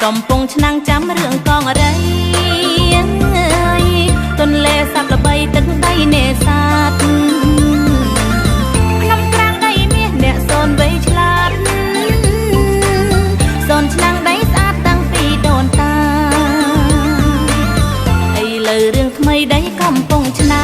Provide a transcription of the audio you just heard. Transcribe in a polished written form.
កំពុងឆ្នាំងចាំរឿងកងអរិយទន្លេសាបល្បីទឹកដីនេសាទភ្នំក្រាំងដីមាសអ្នកសូនវ័យឆ្លាតសូនឆ្នាំងដីស្អាតតាំងពីដូនតាឥឡូវរឿងថ្មីដីកំពុងឆ្នាំ